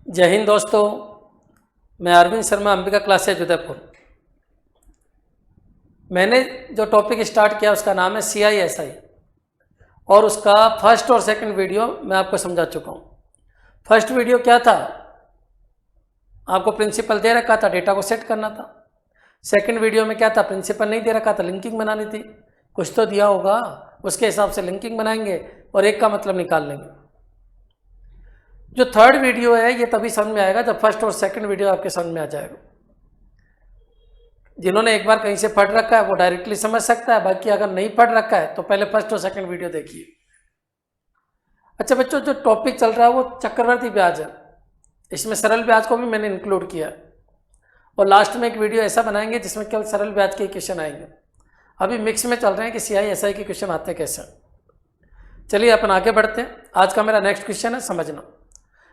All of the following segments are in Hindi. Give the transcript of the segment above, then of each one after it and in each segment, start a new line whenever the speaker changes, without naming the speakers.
जय हिंद दोस्तों, मैं अरविंद शर्मा, अंबिका क्लासेज उदयपुर। मैंने जो टॉपिक स्टार्ट किया उसका नाम है CISI और उसका फर्स्ट और सेकंड वीडियो मैं आपको समझा चुका हूँ। फर्स्ट वीडियो क्या था, आपको प्रिंसिपल दे रखा था, डेटा को सेट करना था। सेकंड वीडियो में क्या था, प्रिंसिपल नहीं दे रखा था, लिंकिंग बनानी थी। कुछ तो दिया होगा, उसके हिसाब से लिंकिंग बनाएंगे और एक का मतलब निकाल लेंगे। जो थर्ड वीडियो है ये तभी समझ में आएगा जब फर्स्ट और सेकंड वीडियो आपके समझ में आ जाएगा। जिन्होंने एक बार कहीं से पढ़ रखा है वो डायरेक्टली समझ सकता है, बाकी अगर नहीं पढ़ रखा है तो पहले फर्स्ट और सेकंड वीडियो देखिए। अच्छा बच्चों, जो टॉपिक चल रहा है वो चक्रवर्ती ब्याज है। इसमें सरल ब्याज को भी मैंने इंक्लूड किया और लास्ट में एक वीडियो ऐसा बनाएंगे जिसमें केवल सरल ब्याज के क्वेश्चन आएंगे। अभी मिक्स में चल रहे हैं कि CISI के क्वेश्चन आते कैसे। चलिए अपन आगे बढ़ते हैं। आज का मेरा नेक्स्ट क्वेश्चन है, समझना।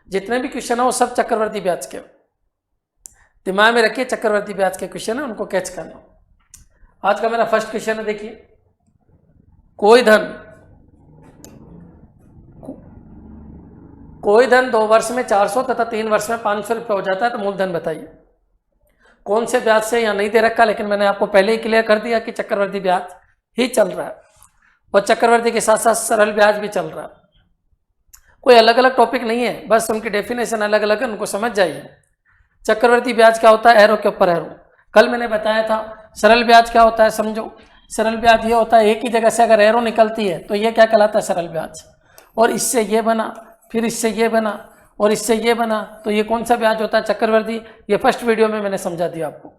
जितने भी क्वेश्चन है वो सब चक्रवर्ती ब्याज के, दिमाग में रखिए। चक्रवर्ती ब्याज के क्वेश्चन है, उनको कैच करना। आज का मेरा फर्स्ट क्वेश्चन है, देखिए। कोई धन 2 वर्ष में 400 तथा 3 वर्ष में 500 रुपये हो जाता है तो मूलधन बताइए। कौन से ब्याज से, यहाँ नहीं दे रखा, लेकिन मैंने आपको पहले ही क्लियर कर दिया कि चक्रवर्ती ब्याज ही चल रहा है और चक्रवर्ती के साथ साथ सरल ब्याज भी चल रहा है। कोई अलग अलग टॉपिक नहीं है, बस उनकी डेफिनेशन अलग अलग है, उनको समझ जाइए। चक्रवर्ती ब्याज क्या होता है, एरो के ऊपर एरो। कल मैंने बताया था। सरल ब्याज क्या होता है, समझो। सरल ब्याज ये होता है, एक ही जगह से अगर एरो निकलती है तो ये क्या कहलाता है, सरल ब्याज। और इससे ये बना, फिर इससे ये बना और इससे ये बना, तो ये कौन सा ब्याज होता है, चक्रवर्ती। ये फर्स्ट वीडियो में मैंने समझा दिया आपको।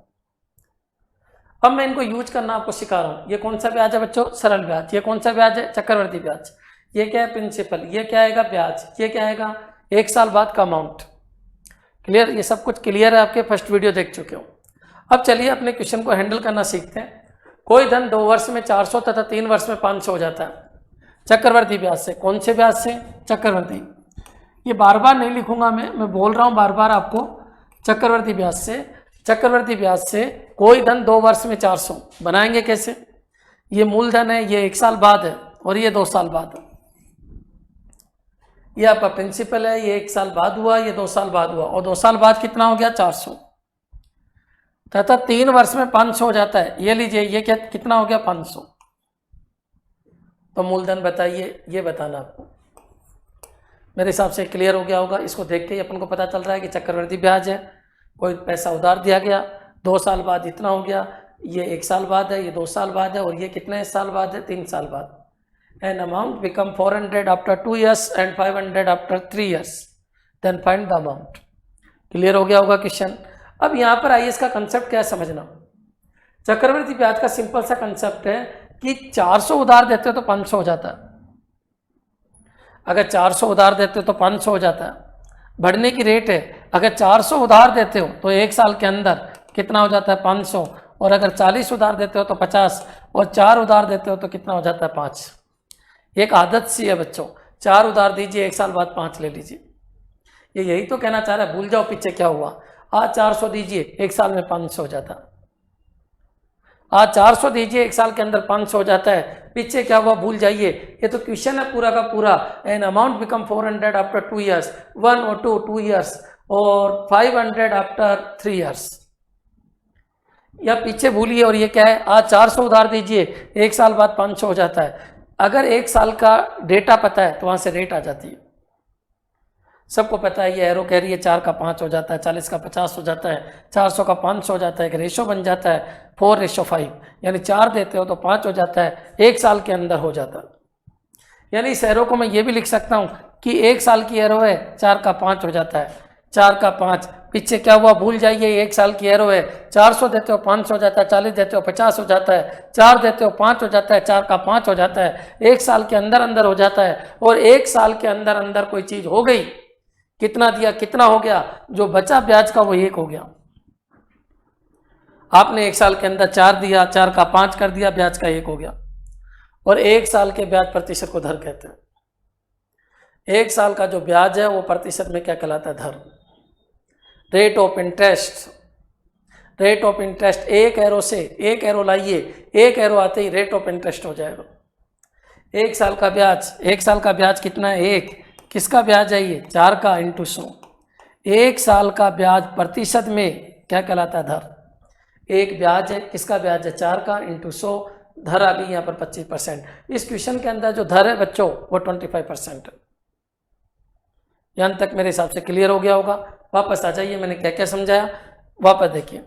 अब मैं इनको यूज करना आपको सिखा रहा हूँ। ये कौन सा ब्याज है बच्चों, सरल ब्याज। ये कौन सा ब्याज है, चक्रवर्ती ब्याज। ये क्या है, प्रिंसिपल। ये क्या आएगा, ब्याज। ये क्या आएगा, 1 साल बाद का अमाउंट। क्लियर, ये सब कुछ क्लियर है, आपके फर्स्ट वीडियो देख चुके हो। अब चलिए अपने क्वेश्चन को हैंडल करना सीखते हैं। कोई धन 2 वर्ष में 400 तथा 3 वर्ष में 500 हो जाता है चक्रवर्ती ब्याज से। कौन से ब्याज से, चक्रवर्ती। ये बार बार नहीं लिखूंगा, मैं बोल रहा हूँ बार बार आपको। चक्रवर्ती ब्याज से, चक्रवर्ती ब्याज से कोई धन 2 वर्ष में 400 बनाएंगे कैसे। ये मूलधन है, ये 1 साल बाद है और ये 2 साल बाद है। ये आपका प्रिंसिपल है, ये 1 साल बाद हुआ, ये 2 साल बाद हुआ और 2 साल बाद कितना हो गया, 400 तथा 3 वर्ष में 500 हो जाता है। ये लीजिए, ये क्या कितना हो गया, 500। तो मूलधन बताइए, ये बताना आपको। मेरे हिसाब से क्लियर हो गया होगा। इसको देख के ही अपन को पता चल रहा है कि चक्रवर्ती ब्याज है। कोई पैसा उधार दिया गया, 2 साल बाद इतना हो गया, ये 1 साल बाद है, ये 2 साल बाद है और ये कितने साल बाद है, 3 साल बाद। An amount become 400 after 2 years and 500 after 3 years. Then find the amount. Clear हो गया होगा क्वेश्चन। अब यहाँ पर आइए, इसका कंसेप्ट क्या है समझना। चक्रवर्ती ब्याज का सिंपल सा कंसेप्ट है कि 400 उधार देते हो तो 500 हो जाता है। अगर 400 उधार देते हो तो 500 हो जाता है। बढ़ने की रेट है। अगर 400 उधार देते हो तो 1 साल के अंदर कितना हो जाता है, 500। और अगर 40 उधार देते हो तो 50 और 4 उधार देते हो तो कितना हो जाता है, 5। एक आदत सी है बच्चों, 4 उधार दीजिए, 1 साल बाद 5 ले लीजिए। ये यही तो कहना चाह रहा है, भूल जाओ पीछे क्या हुआ। आज 400 दीजिए, 1 साल में 500 हो जाता है। आज 400 दीजिए, 1 साल के अंदर 500 हो जाता है। पीछे क्या हुआ भूल जाइए। ये तो क्वेश्चन है पूरा का पूरा। N amount become 400 after 2 years, 1 और 2 years और 500 आफ्टर 3 years। या पीछे भूलिए। और ये क्या है, आज 400 उधार दीजिए, 1 साल बाद 500 हो जाता है। अगर 1 साल का डेटा पता है तो वहां से रेट आ जाती है। सबको पता है, ये एरो कह रही है 4 का 5 हो जाता है, 40 का 50 हो जाता है, 400 का 500 हो जाता है। एक रेशो बन जाता है 4:5, यानी 4 देते हो तो 5 हो जाता है, 1 साल के अंदर हो जाता है। यानी इस एरो को मैं ये भी लिख सकता हूँ कि 1 साल की एरो है, 4 का 5 हो जाता है, 4 का 5। पीछे क्या हुआ भूल जाइए, 1 साल की एरो है, 400 देते हो 500 हो जाता है, 40 देते हो 50 हो जाता है, 4 देते हो 5 हो जाता है, 4 का 5 हो जाता है, 1 साल के अंदर अंदर हो जाता है। और 1 साल के अंदर अंदर कोई चीज हो गई, कितना दिया कितना हो गया, जो बचा ब्याज का वो 1 हो गया। आपने 1 साल के अंदर 4 दिया, 4 का 5 कर दिया, ब्याज का 1 हो गया। और 1 साल के ब्याज प्रतिशत को धर कहते हैं। 1 साल का जो ब्याज है वो प्रतिशत में क्या कहलाता है, धर। Rate of interest, rate of interest. 1 arrow से 1 एरो लाइए, 1 एरो आते ही रेट ऑफ इंटरेस्ट हो जाएगा। 1 साल का ब्याज, 1 साल का ब्याज कितना है, 1। किसका ब्याज है ये, 4 का × 100। 1 साल का ब्याज प्रतिशत में क्या कहलाता है? दर। एक ब्याज है, किसका ब्याज है? 4 का इंटू 100, दर आ गई यहाँ पर 25%। इस क्वेश्चन के अंदर जो दर है बच्चों वो 25% है। यहाँ तक मेरे हिसाब से क्लियर हो गया होगा। वापस आ जाइए, मैंने क्या क्या समझाया वापस देखिए।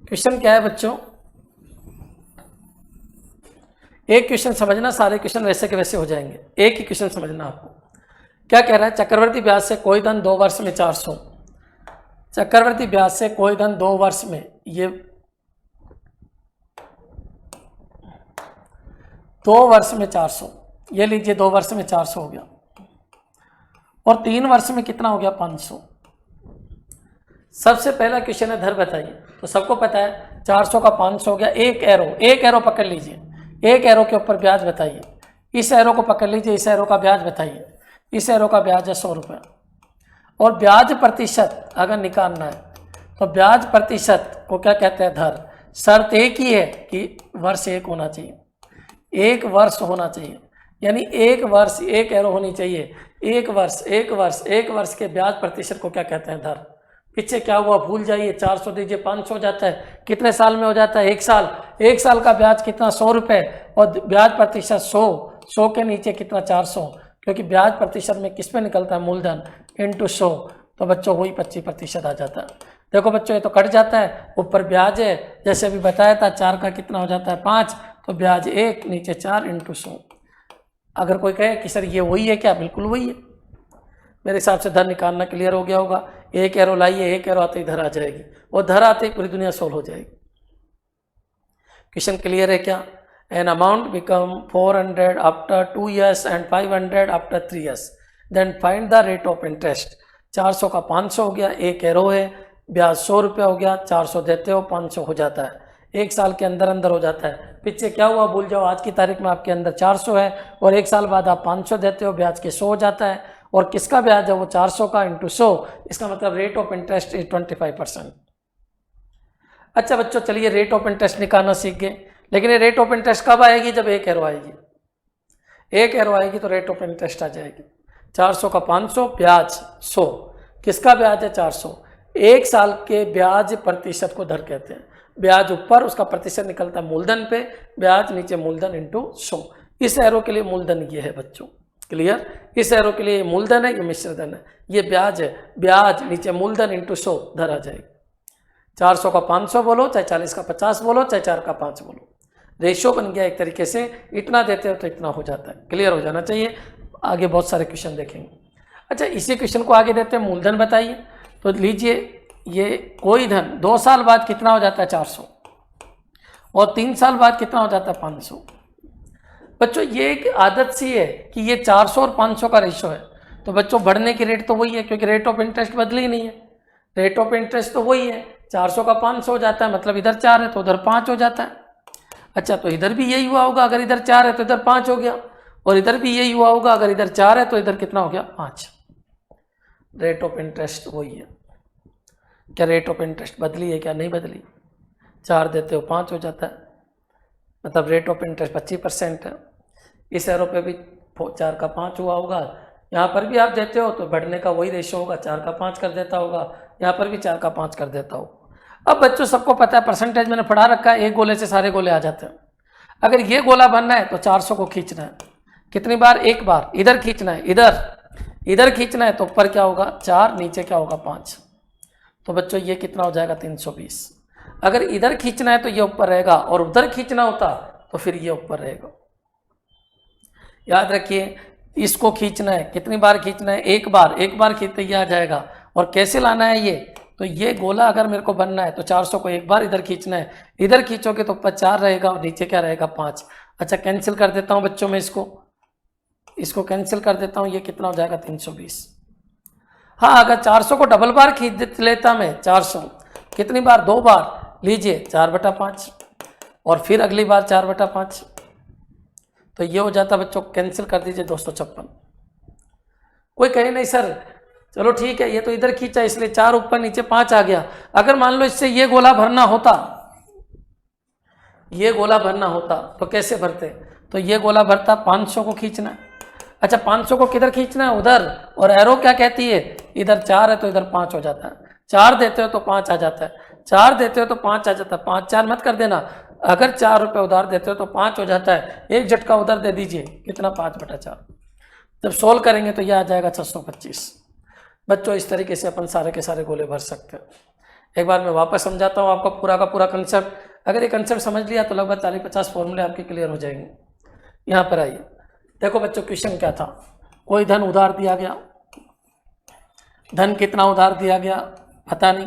क्वेश्चन क्या है बच्चों? एक क्वेश्चन समझना, सारे क्वेश्चन वैसे के वैसे हो जाएंगे। एक ही क्वेश्चन समझना आपको। क्या कह रहा है? चक्रवर्ती ब्याज से कोई धन 2 वर्ष में 400। चक्रवर्ती ब्याज से कोई धन 2 वर्ष में, ये 2 वर्ष में 400, ये लीजिए 2 वर्ष में 400 हो गया, और 3 वर्ष में कितना हो गया? 500। सबसे पहला क्वेश्चन है दर बताइए, तो सबको पता है 400 का 500 हो गया। एक एरो पकड़ लीजिए, एक एरो के ऊपर ब्याज बताइए। इस एरो को पकड़ लीजिए, इस एरो का ब्याज बताइए। इस एरो का ब्याज है 100 रुपये, और ब्याज प्रतिशत अगर निकालना है तो ब्याज प्रतिशत को क्या कहते हैं? दर। शर्त एक ही है कि वर्ष 1 होना चाहिए, 1 वर्ष होना चाहिए, यानी 1 वर्ष 1 एरो होनी चाहिए। 1 वर्ष के ब्याज प्रतिशत को क्या कहते हैं? दर। पीछे क्या हुआ भूल जाइए, 400 दीजिए 500 हो जाता है। कितने साल में हो जाता है? 1 साल। 1 साल का ब्याज कितना? 100 रुपये, और ब्याज प्रतिशत 100 के नीचे कितना? 400, क्योंकि ब्याज प्रतिशत में किस पे निकलता है? मूलधन इंटू 100, तो बच्चों वही 25% आ जाता है। देखो बच्चों ये तो कट जाता है, ऊपर ब्याज है जैसे अभी बताया था, 4 का कितना हो जाता है? 5, तो ब्याज 1 नीचे 4 इंटू 100। अगर कोई कहे कि सर ये वही है क्या? बिल्कुल वही है। मेरे हिसाब से धर निकालना क्लियर हो गया होगा। 1 एरो लाइए, 1 एरो आते ही धर आ जाएगी, और धर आते ही पूरी दुनिया सोल्व हो जाएगी। क्वेश्चन क्लियर है क्या? An amount become 400 after 2 years and 500 after 3 years, then find the rate of interest. 400 का 500 हो गया, 1 एरो है, ब्याज 100 रुपये हो गया, 400 देते हो 500 हो जाता है। 1 साल के अंदर अंदर हो जाता है। पीछे क्या हुआ भूल जाओ, आज की तारीख में आपके अंदर 400 है, और 1 साल बाद आप 500 देते हो, ब्याज के 100 हो जाता है। और किसका ब्याज है? वो 400 का इंटू 100, इसका मतलब रेट ऑफ इंटरेस्ट इज 25%। अच्छा बच्चों चलिए रेट ऑफ इंटरेस्ट निकालना सीख गए, लेकिन ये रेट ऑफ इंटरेस्ट कब आएगी? जब 1 एरो आएगी। 1 एरो आएगी तो रेट ऑफ इंटरेस्ट आ जाएगी। 400 का 500, ब्याज 100, किसका ब्याज है? 400। 1 साल के ब्याज प्रतिशत को दर कहते हैं। ब्याज ऊपर, उसका प्रतिशत निकलता है मूलधन पे, ब्याज नीचे मूलधन इंटू 100। इस एरो के लिए मूलधन ये है बच्चों, क्लियर? इस एरो के लिए मूलधन है, ये मिश्र धन है, ये ब्याज है, ब्याज नीचे मूलधन इंटू 100, धर आ जाएगी। 400 का 500 बोलो, चाहे 40 का 50 बोलो, चाहे 4 का 5 बोलो, रेशियो बन गया एक तरीके से। इतना देते हो तो इतना हो जाता है, क्लियर हो जाना चाहिए। आगे बहुत सारे क्वेश्चन देखेंगे। अच्छा इसी क्वेश्चन को आगे देते हैं, मूलधन बताइए। तो लीजिए ये कोई धन 2 साल बाद कितना हो जाता है? 400, और 3 साल बाद कितना हो जाता है? 500। बच्चों ये एक आदत सी है कि ये 400 और 500 का रेशो है, तो बच्चों बढ़ने की रेट तो वही है, क्योंकि रेट ऑफ इंटरेस्ट बदली ही नहीं है। रेट ऑफ इंटरेस्ट तो वही है, 400 का 500 हो जाता है, मतलब इधर 4 है तो उधर 5 हो जाता है। अच्छा तो इधर भी यही हुआ होगा, अगर इधर 4 है तो इधर 5 हो गया, और इधर भी यही हुआ होगा, अगर इधर 4 है तो इधर कितना हो गया? 5। रेट ऑफ इंटरेस्ट वही है। क्या रेट ऑफ इंटरेस्ट बदली है? क्या नहीं बदली। 4 देते हो 5 हो जाता है, मतलब रेट ऑफ इंटरेस्ट 25% है। इस एरो पे भी 4 का 5 हुआ होगा, यहाँ पर भी आप देते हो तो बढ़ने का वही रेशो होगा, 4 का 5 कर देता होगा, यहाँ पर भी 4 का 5 कर देता होगा। अब बच्चों सबको पता है, परसेंटेज मैंने पढ़ा रखा है, एक गोले से सारे गोले आ जाते हैं। अगर ये गोला बनना है तो 400 को खींचना है, कितनी बार? 1 बार। इधर खींचना है, इधर खींचना है, तो ऊपर क्या होगा? 4, नीचे क्या होगा? 5। तो बच्चों ये कितना हो जाएगा? 320। अगर इधर खींचना है तो ये ऊपर रहेगा, और उधर खींचना होता तो फिर ये ऊपर रहेगा। याद रखिए, इसको खींचना है, कितनी बार खींचना है? 1 बार। 1 बार खींचते ये आ जाएगा। और कैसे लाना है ये? तो ये गोला अगर मेरे को बनना है तो 400 को 1 बार इधर खींचना है, इधर खींचोगे तो ऊपर 4 रहेगा और नीचे क्या रहेगा? 5। अच्छा कैंसिल कर देता हूँ बच्चों में, इसको कैंसिल कर देता हूँ, ये कितना हो जाएगा? 320। हाँ अगर 400 को डबल बार खींच लेता मैं, 400 कितनी बार? 2 बार। लीजिए 4/5, और फिर अगली बार 4/5, तो ये हो जाता बच्चों, कैंसिल कर दीजिए 256। कोई कहे नहीं सर चलो ठीक है, ये तो इधर खींचा इसलिए 4 ऊपर नीचे 5 आ गया। अगर मान लो इससे ये गोला भरना होता, तो कैसे भरते? तो ये गोला भरता 500 को खींचना, अच्छा 500 को किधर खींचना है, उधर, और एरो क्या कहती है, इधर 4 है तो इधर 5 हो जाता है, 4 देते हो तो 5 आ जाता है, 4 देते हो तो 5 आ जाता है, 5 4 मत कर देना, अगर 4 रुपये उधार देते हो तो 5 हो जाता है, एक झटका उधर दे दीजिए, कितना 5/4। जब सोल्व करेंगे तो यह आ जाएगा 625। बच्चों इस तरीके से अपन सारे के सारे गोले भर सकते हैं। एक बार मैं वापस समझाता हूँ आपको पूरा का पूरा कंसेप्ट। अगर ये कंसेप्ट समझ लिया तो लगभग 40-50 फॉर्मूले आपके क्लियर हो जाएंगे। यहाँ पर आइए, देखो बच्चों क्वेश्चन क्या था, कोई धन उधार दिया गया, धन कितना उधार दिया गया पता नहीं,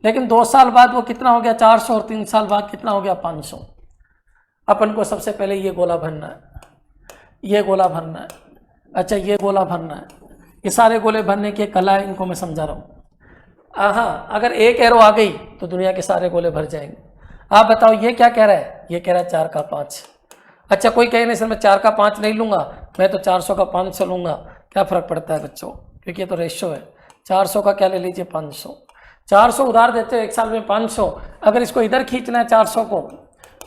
लेकिन 2 साल बाद वो कितना हो गया 400, और 3 साल बाद कितना हो गया 500। अपन को सबसे पहले ये गोला भरना है, ये गोला भरना है, अच्छा ये गोला भरना है, ये सारे गोले भरने की कला है, इनको मैं समझा रहा हूँ। हाँ, अगर एक एरो आ गई तो दुनिया के सारे गोले भर जाएंगे। आप बताओ ये क्या कह रहा है, ये कह रहा है 4 का 5। अच्छा कोई कहे नहीं सर मैं 4 का 5 नहीं लूँगा, मैं तो 400 का 500 लूँगा, क्या फ़र्क पड़ता है बच्चों, क्योंकि ये तो रेशो है। 400 का क्या ले लीजिए 500, 400 उधार देते हो 1 साल में 500, अगर इसको इधर खींचना है 400 को,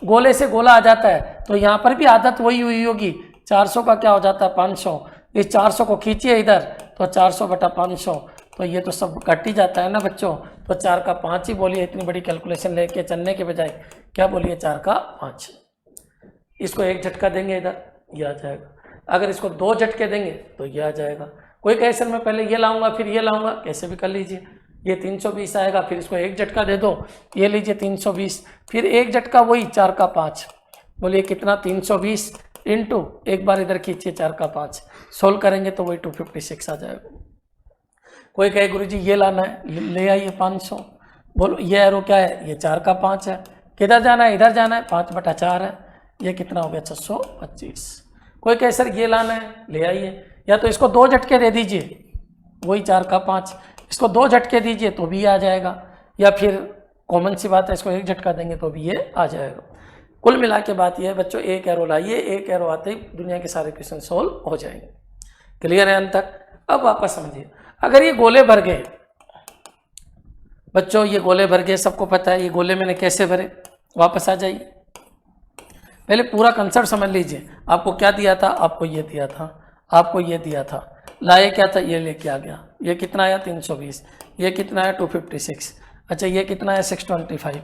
गोले से गोला आ जाता है, तो यहाँ पर भी आदत वही हुई होगी, 400 का क्या हो जाता है 500, इस 400 को खींचिए इधर तो 400/500, तो ये तो सब कट ही जाता है ना बच्चों। तो 4 का 5 ही बोलिए, इतनी बड़ी कैलकुलेशन लेके चलने के बजाय क्या बोलिए 4 का 5। इसको एक झटका देंगे इधर, ये आ जाएगा, अगर इसको 2 झटके देंगे तो ये आ जाएगा। कोई कहे सर मैं पहले ये लाऊंगा फिर ये लाऊंगा, कैसे भी कर लीजिए, ये 320 आएगा, फिर इसको एक झटका दे दो, ये लीजिए 320, फिर एक झटका वही 4 का 5, बोलिए कितना 320 इंटू एक बार इधर खींचिए 4 का 5, सोल्व करेंगे तो वही 256 आ जाएगा। कोई कहे गुरुजी ये लाना है, ले आइए 500, बोलो ये एरो क्या है, ये 4 का 5 है, किधर जाना है, इधर जाना है, 5/4 है, ये कितना हो गया 625। कोई कहे सर ये लाना है, ले आइए, या तो इसको 2 झटके दे दीजिए, वही 4 का 5, इसको 2 झटके दीजिए तो भी आ जाएगा, या फिर कॉमन सी बात है इसको एक झटका देंगे तो भी ये आ जाएगा। कुल मिला के बात यह है बच्चों, एक एरो लाइए, एक एरो आते ही दुनिया के सारे क्वेश्चन सोल्व हो जाएंगे। क्लियर है अंत तक? अब वापस समझिए, अगर ये गोले भर गए बच्चों, ये गोले भर गए, सबको पता है ये गोले मैंने कैसे भरे, वापस आ जाइए, पहले पूरा कंसेप्ट समझ लीजिए। आपको क्या दिया था, आपको ये दिया था, आपको ये दिया था, लाए क्या था, ये लेके आ गया, ये कितना आया 320, ये कितना आया 256, अच्छा ये कितना है 625।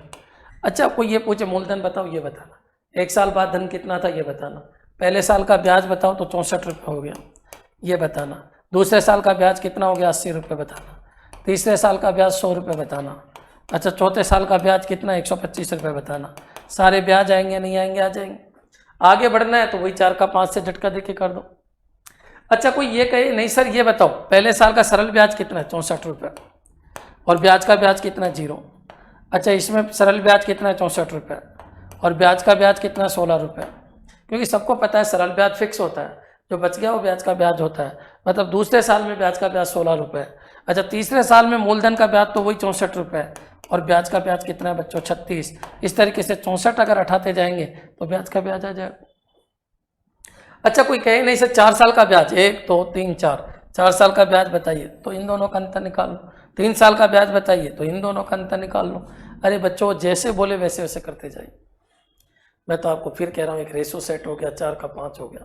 अच्छा आपको ये पूछे मूलधन बताओ, ये बताना, 1 साल बाद धन कितना था ये बताना, पहले साल का ब्याज बताओ तो 64 रुपये हो गया, ये बताना, दूसरे साल का ब्याज कितना हो गया 80 रुपये बताना, तीसरे साल का ब्याज 100 रुपये बताना, अच्छा चौथे साल का ब्याज कितना 125 रुपये बताना। सारे ब्याज आएंगे नहीं आएंगे, आ जाएंगे। आगे बढ़ना है तो वही 4 का 5 से झटका देके कर दो। अच्छा कोई ये कहे नहीं सर ये बताओ पहले साल का सरल ब्याज कितना है 64 रुपये, और ब्याज का ब्याज कितना है 0। अच्छा इसमें सरल ब्याज कितना है 64 रुपये, और ब्याज का ब्याज कितना है 16 रुपये, क्योंकि सबको पता है सरल ब्याज फिक्स होता है, जो बच गया वो ब्याज का ब्याज होता है, मतलब दूसरे साल में ब्याज का ब्याज 16 रुपये। अच्छा तीसरे साल में मूलधन का ब्याज तो वही 64 रुपये, और ब्याज का ब्याज कितना है बच्चों 36। इस तरीके से 64 अगर हटाते जाएंगे तो ब्याज का ब्याज आ जाएगा। अच्छा कोई कहे नहीं सर 4 साल का ब्याज 1 2 3 4 साल का ब्याज बताइए तो इन दोनों का अंतर निकाल लो, 3 साल का ब्याज बताइए तो इन दोनों का अंतर निकाल लो। अरे बच्चों जैसे बोले वैसे वैसे करते जाइए। मैं तो आपको फिर कह रहा हूँ एक रेशो सेट हो गया, 4 का 5 हो गया,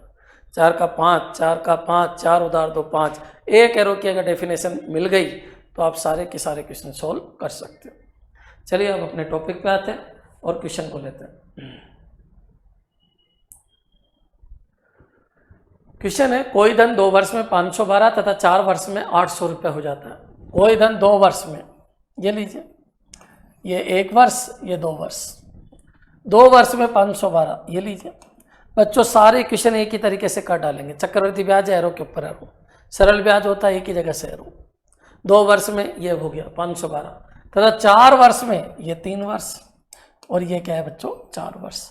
4 का 5 4 का 5 4 उधार 2 5, एक एरो की अगर डेफिनेशन मिल गई तो आप सारे के सारे क्वेश्चन सॉल्व कर सकते हो। चलिए अब अपने टॉपिक पे आते हैं और क्वेश्चन को लेते हैं। क्वेश्चन है कोई धन 2 वर्ष में 512 तथा 4 वर्ष में 800 रुपये हो जाता है। कोई धन 2 वर्ष में, ये लीजिए ये 1 वर्ष ये 2 वर्ष, 2 वर्ष में 512, ये लीजिए बच्चों सारे क्वेश्चन एक ही तरीके से कर डालेंगे। चक्रवृद्धि ब्याज एरो के ऊपर एरो, सरल ब्याज होता है एक ही जगह से एरो। 2 वर्ष में ये हो गया 512 तथा 4 वर्ष में ये 3 वर्ष, और ये क्या है बच्चों 4 वर्ष।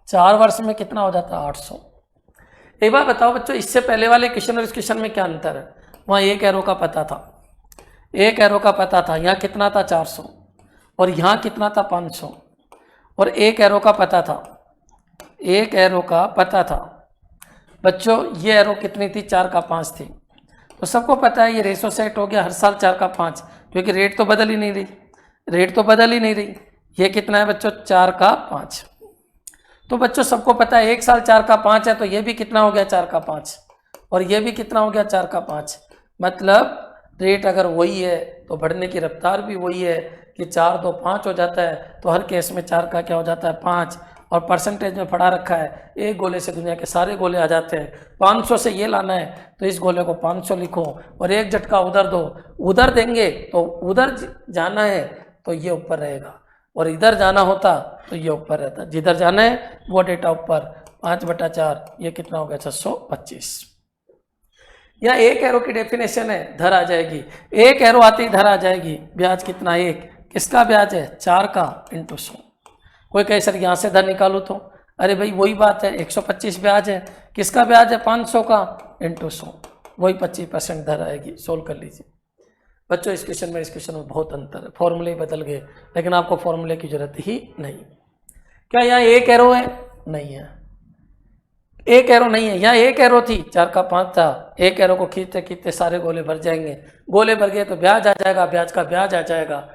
4 वर्ष में कितना हो जाता है 800। एक बार बताओ बच्चों इससे पहले वाले क्वेश्चन और इस क्वेश्चन में क्या अंतर है। वहाँ एक एरो का पता था, एक एरो का पता था, यहाँ कितना था 400 और यहाँ कितना था 500, और एक एरो का पता था, एक एरो का पता था बच्चों ये एरो कितनी थी 4 का 5 थी। तो सबको पता है ये रेशो सेट हो गया हर साल 4 का 5, क्योंकि रेट तो बदल ही नहीं रही, रेट तो बदल ही नहीं रही। ये कितना है बच्चों 4 का 5। तो बच्चों सबको पता है 1 साल 4 का 5 है, तो ये भी कितना हो गया 4 का 5, और ये भी कितना हो गया 4 का 5। मतलब रेट अगर वही है तो बढ़ने की रफ्तार भी वही है कि 4 2 5 हो जाता है, तो हर केस में 4 का क्या हो जाता है 5। और परसेंटेज में पढ़ा रखा है, एक गोले से दुनिया के सारे गोले आ जाते हैं। 500 से ये लाना है तो इस गोले को 500 लिखो और एक झटका उधर दो, उधर देंगे तो उधर जाना है तो ये ऊपर रहेगा, और इधर जाना होता तो ये ऊपर रहता। जिधर जाना है वो डेटा ऊपर, 5/4 ये कितना हो गया 625। या एक एरो की डेफिनेशन है, धर आ जाएगी, एक एरो आती ही धर आ जाएगी। ब्याज कितना, एक, किसका ब्याज है 4 का इंटू 100। कोई कहे सर यहाँ से धर निकालू तो, अरे भाई वही बात है, 125 ब्याज है, किसका ब्याज है 500 का इंटू 100, वही 25% धर आएगी। सोल्व कर लीजिए बच्चों, इस क्वेश्चन में इस क्वेश्चन में बहुत अंतर है, फॉर्मूले बदल गए, लेकिन आपको फॉर्मूले की जरूरत ही नहीं। क्या यहाँ एक एरो है, नहीं है, एक एरो नहीं है, यहाँ एक एरो थी 4 का 5 था, एक एरो को खींचते खींचते सारे गोले भर जाएंगे, गोले भर गए तो ब्याज आ जाएगा, ब्याज का ब्याज आ जाएगा।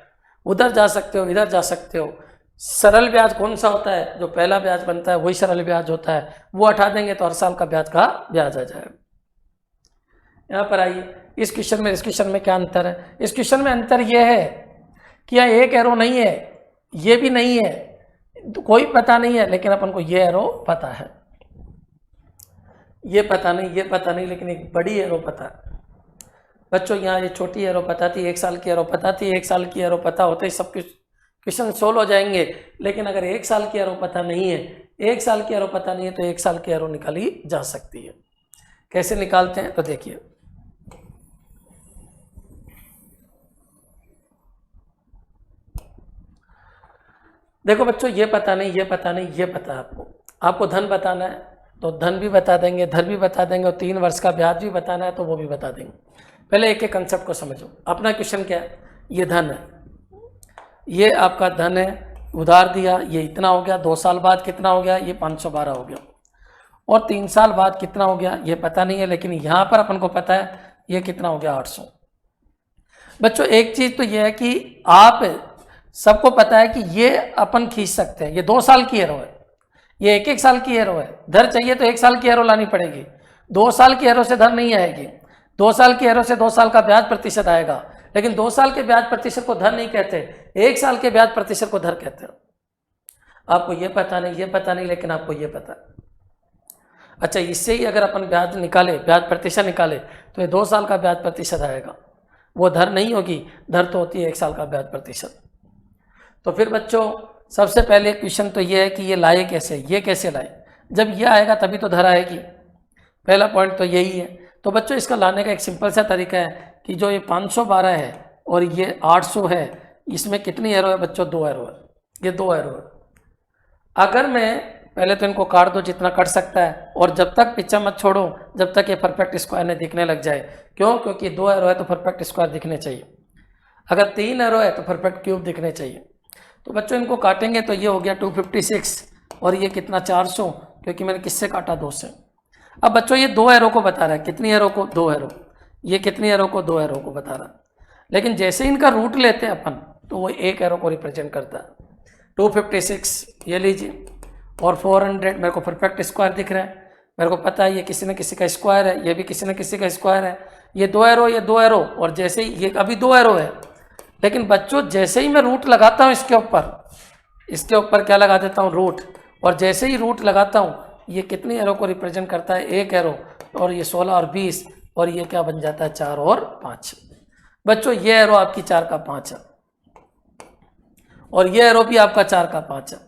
उधर जा सकते हो, इधर जा सकते हो। सरल ब्याज कौन सा होता है, जो पहला ब्याज बनता है वही सरल ब्याज होता है, वो हटा देंगे तो हर साल का ब्याज आ जाएगा। यहाँ पर आइए, इस क्वेश्चन में इस क्वेश्चन में क्या अंतर है। इस क्वेश्चन में अंतर यह है कि यहाँ एक एरो नहीं है, ये भी नहीं है, कोई पता नहीं है, लेकिन अपन को ये एरो पता है, ये पता नहीं, ये पता नहीं, लेकिन एक बड़ी एरो पता है। बच्चों यहाँ ये छोटी एरो पता थी, 1 साल की एरो पता थी, 1 साल की एरो पता होते ही सब क्वेश्चन सोल्व हो जाएंगे। लेकिन अगर 1 साल की एरो पता नहीं है, 1 साल की एरो पता नहीं है, तो 1 साल की एरो निकाली जा सकती है। कैसे निकालते हैं तो देखिए, देखो बच्चों, ये पता नहीं, ये पता नहीं, ये पता है आपको धन बताना है तो धन भी बता देंगे, धर भी बता देंगे, और 3 वर्ष का ब्याज भी बताना है तो वो भी बता देंगे। पहले एक एक कंसेप्ट को समझो। अपना क्वेश्चन क्या है, ये धन है, ये आपका धन है, उधार दिया, ये इतना हो गया, 2 साल बाद कितना हो गया, ये 512 हो गया, और 3 साल बाद कितना हो गया ये पता नहीं है, लेकिन यहाँ पर अपन को पता है ये कितना हो गया 800। बच्चों एक चीज़ तो ये है कि आप सबको पता है कि ये अपन खींच सकते हैं, ये 2 साल की एरो है, ये 1 साल की एरो है। धर चाहिए तो 1 साल की एरो लानी पड़ेगी, 2 साल की एरो से धर नहीं आएगी। 2 साल की एरो से 2 साल का ब्याज प्रतिशत आएगा, लेकिन 2 साल के ब्याज प्रतिशत को धर नहीं कहते, 1 साल के ब्याज प्रतिशत को धर कहते हैं। आपको ये पता नहीं, ये पता नहीं, लेकिन आपको ये पता है। अच्छा, इससे ही अगर अपन ब्याज निकाले, ब्याज प्रतिशत निकाले, तो ये 2 साल का ब्याज प्रतिशत आएगा, वो धर नहीं होगी, धर तो होती है 1 साल का ब्याज प्रतिशत। तो फिर बच्चों सबसे पहले क्वेश्चन तो ये है कि ये लाए कैसे, ये कैसे लाए, जब ये आएगा तभी तो धर आएगी, पहला पॉइंट तो यही है। तो बच्चों इसका लाने का एक सिंपल सा तरीका है कि जो ये 512 है और ये 800 है, इसमें कितनी एरो है बच्चों, 2 एरो है, ये 2 एरो है। अगर मैं पहले तो इनको काट दो जितना कट सकता है, और जब तक पीछा मत छोड़ो जब तक ये परफेक्ट स्क्वायर नहीं दिखने लग जाए। क्यों, क्योंकि 2 एरो है तो परफेक्ट स्क्वायर दिखने चाहिए, अगर 3 एरो है तो परफेक्ट क्यूब दिखने चाहिए। तो बच्चों इनको काटेंगे तो ये हो गया 256, और ये कितना 400, क्योंकि मैंने किससे काटा, 2 से। अब बच्चों ये 2 एरो को बता रहा है, कितनी एरो को, 2 एरो, ये कितनी एरो को, 2 एरो को बता रहा है। लेकिन जैसे इनका रूट लेते हैं अपन तो वो 1 एरो को रिप्रेजेंट करता है। 256 ये लीजिए, और 400 मेरे को परफेक्ट स्क्वायर दिख रहा है, मेरे को पता है ये किसी न किसी का स्क्वायर है, ये भी किसी न किसी का स्क्वायर है, ये 2 एरो, ये 2 एरो, और जैसे ही ये अभी 2 एरो है, लेकिन बच्चों जैसे ही मैं रूट लगाता हूँ इसके ऊपर क्या लगा देता हूँ, रूट, और जैसे ही रूट लगाता हूँ ये कितनी एरो को रिप्रेजेंट करता है, 1 एरो, और ये 16 और 20, और ये क्या बन जाता है 4 और 5। बच्चों ये एरो आपकी 4 का 5 है, और ये एरो भी आपका 4 का 5 है,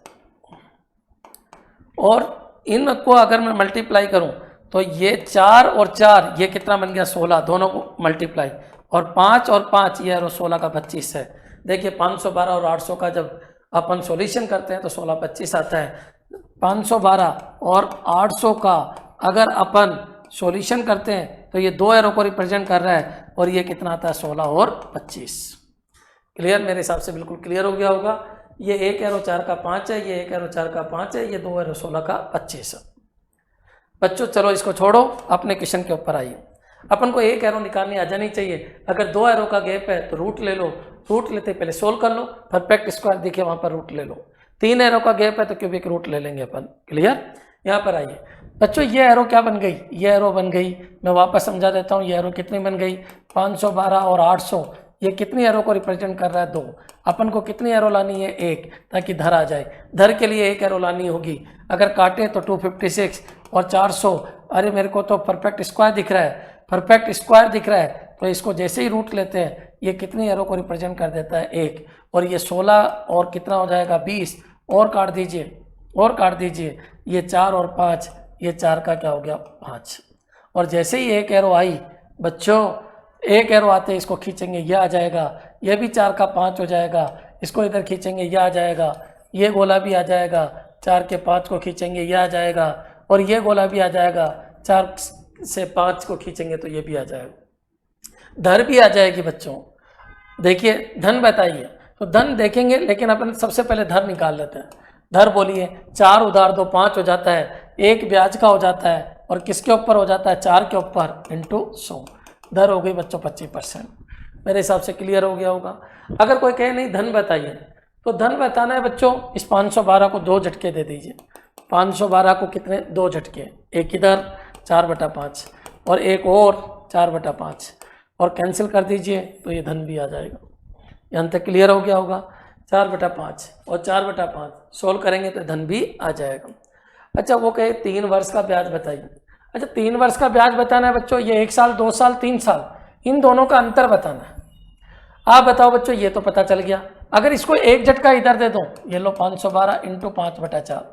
और इनको अगर मैं मल्टीप्लाई करूं तो ये 4 और 4 ये कितना बन गया 16, दोनों को मल्टीप्लाई, और 5 और 5 ये एरो 16 का 25 है। देखिए 512 और 800 का जब अपन सॉल्यूशन करते हैं तो 16 25 आता है। 512 और 800 का अगर अपन सॉल्यूशन करते हैं तो ये 2 एरो को रिप्रेजेंट कर रहा है, और ये कितना आता है 16 और 25। क्लियर, मेरे हिसाब से बिल्कुल क्लियर हो गया होगा। ये 1 एरो 4 का 5 है, ये 1 एरो 4 का 5 है, ये 2 एरो 16 का 25 है। बच्चों चलो इसको छोड़ो, अपने क्वेश्चन के ऊपर आइए। अपन को 1 एरो निकालनी आ जानी चाहिए। अगर 2 एरो का गैप है तो रूट ले लो, रूट लेते पहले सोल्व कर लो, परफेक्ट स्क्वायर दिखे वहां पर रूट ले लो। 3 एरो का गैप है तो क्यूबिक रूट ले लेंगे अपन। क्लियर, यहाँ पर आइए। बच्चों ये एरो क्या बन गई, ये एरो बन गई, मैं वापस समझा देता हूँ, ये एरो कितनी बन गई 512 और 800, ये कितनी एरो को रिप्रेजेंट कर रहा है 2, अपन को कितनी एरो लानी है 1, ताकि धर आ जाए, धर के लिए 1 एरो लानी होगी, अगर काटे तो 256 और 400, अरे मेरे को तो परफेक्ट स्क्वायर दिख रहा है, परफेक्ट स्क्वायर दिख रहा है, तो इसको जैसे ही रूट लेते हैं ये कितनी एरो को रिप्रेजेंट कर देता है 1, और ये 16 और कितना हो जाएगा 20, और काट दीजिए, और काट दीजिए, ये 4 और 5, ये 4 का क्या हो गया 5, और जैसे ही 1 एरो आई बच्चों, 1 एरो आते इसको खींचेंगे ये आ जाएगा, ये भी 4 का 5 हो जाएगा, इसको इधर खींचेंगे ये आ जाएगा, ये गोला भी आ जाएगा, 4 के 5 को खींचेंगे ये आ जाएगा, और ये गोला भी आ जाएगा, 4 से 5 को खींचेंगे तो ये भी आ जाएगा, धर भी आ जाएगी बच्चों। देखिए धन बताइए, तो धन देखेंगे, लेकिन अपन सबसे पहले धर निकाल लेते हैं। धर बोलिए, 4 उधार 2 5 हो जाता है, 1 ब्याज का हो जाता है, और किसके ऊपर हो जाता है 4 के ऊपर इंटू 100, धर हो गई बच्चों 25%। मेरे हिसाब से क्लियर हो गया होगा। अगर कोई कहे नहीं धन बताइए, तो धन बताना है बच्चों, इस 512 को 2 झटके दे दीजिए, 512 को कितने 2 झटके, एक इधर 4/5 और एक और 4/5, और कैंसिल कर दीजिए तो ये धन भी आ जाएगा। यहाँ तक क्लियर हो गया होगा। 4/5 और 4/5 सोल्व करेंगे तो धन भी आ जाएगा। अच्छा वो कहे 3 वर्ष का ब्याज बताइए। अच्छा 3 वर्ष का ब्याज बताना है बच्चों, ये 1 साल 2 साल 3 साल, इन दोनों का अंतर बताना है। आप बताओ बच्चों, ये तो पता चल गया। अगर इसको एक झटका इधर दे दो, ये लो 512 इंटू 5/4,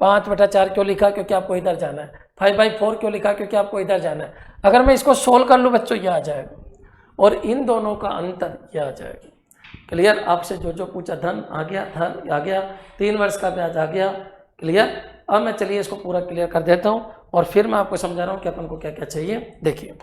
5/4 क्यों लिखा, क्योंकि आपको इधर जाना है। 5/4 क्यों लिखा, क्योंकि आपको इधर जाना है। अगर मैं इसको सोल्व कर लूँ बच्चों, ये आ जाएगा, और इन दोनों का अंतर ये आ जाएगा। क्लियर? आपसे जो जो पूछा, धन आ गया, धन आ गया, 3 वर्ष का ब्याज आ गया। क्लियर? अब मैं चलिए इसको पूरा क्लियर कर देता हूँ, और फिर मैं आपको समझा रहा हूँ कि अपन को क्या क्या चाहिए। देखिए